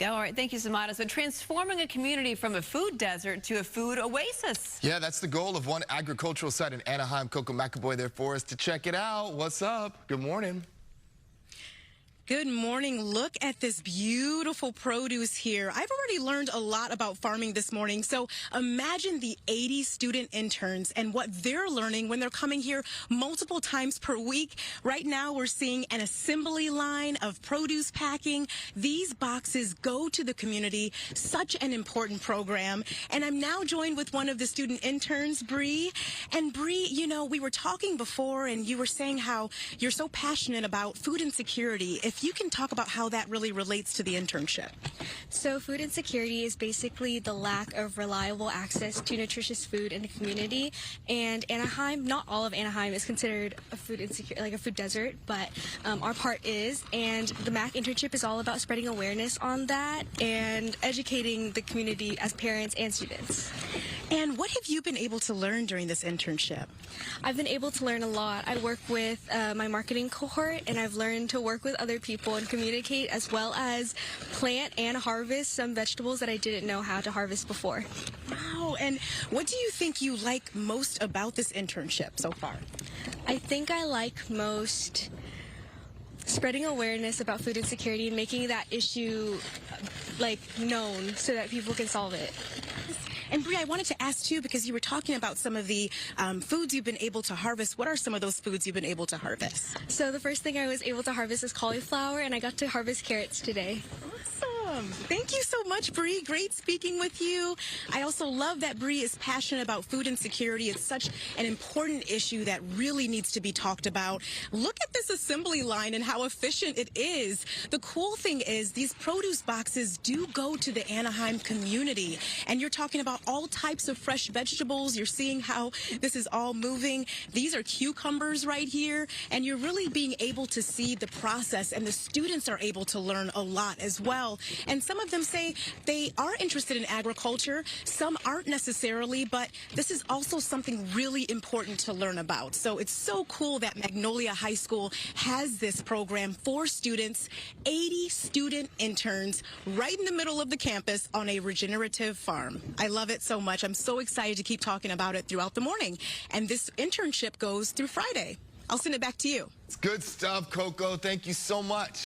All right, thank you, Samada. So transforming a community from a food desert to a food oasis. Yeah, that's the goal of one agricultural site in Anaheim. Coco McAvoy there for us to check it out. What's up? Good morning. Good morning. Look at this beautiful produce here. I've already learned a lot about farming this morning. So imagine the 80 student interns and what they're learning when they're coming here multiple times per week. Right now, we're seeing an assembly line of produce packing. These boxes go to the community. Such an important program. And I'm now joined with one of the student interns, Bree. And Bree, you know, we were talking before and you were saying how you're so passionate about food insecurity. If you can talk about how that really relates to the internship. So food insecurity is basically the lack of reliable access to nutritious food in the community. And Anaheim, not all of Anaheim is considered a food like a food desert, but our part is. And the MACC internship is all about spreading awareness on that and educating the community as parents and students. And what have you been able to learn during this internship? I've been able to learn a lot. I work with my marketing cohort, and I've learned to work with other people and communicate, as well as plant and harvest some vegetables that I didn't know how to harvest before. Wow. And what do you think you like most about this internship so far? I think I like most spreading awareness about food insecurity and making that issue known so that people can solve it. And Bree, I wanted to ask too, because you were talking about some of the foods you've been able to harvest. What are some of those foods you've been able to harvest? So the first thing I was able to harvest is cauliflower, and I got to harvest carrots today. Awesome. Thank you so much, Bree. Great speaking with you. I also love that Bree is passionate about food insecurity. It's such an important issue that really needs to be talked about. Look at this assembly line and how efficient it is. The cool thing is these produce boxes do go to the Anaheim community. And you're talking about all types of fresh vegetables. You're seeing how this is all moving. These are cucumbers right here. And you're really being able to see the process, and the students are able to learn a lot as well. And some of them say they are interested in agriculture. Some aren't necessarily, but this is also something really important to learn about. So it's so cool that Magnolia High School has this program for students, 80 student interns right in the middle of the campus on a regenerative farm. I love it so much. I'm so excited to keep talking about it throughout the morning. And this internship goes through Friday. I'll send it back to you. It's good stuff, Coco. Thank you so much.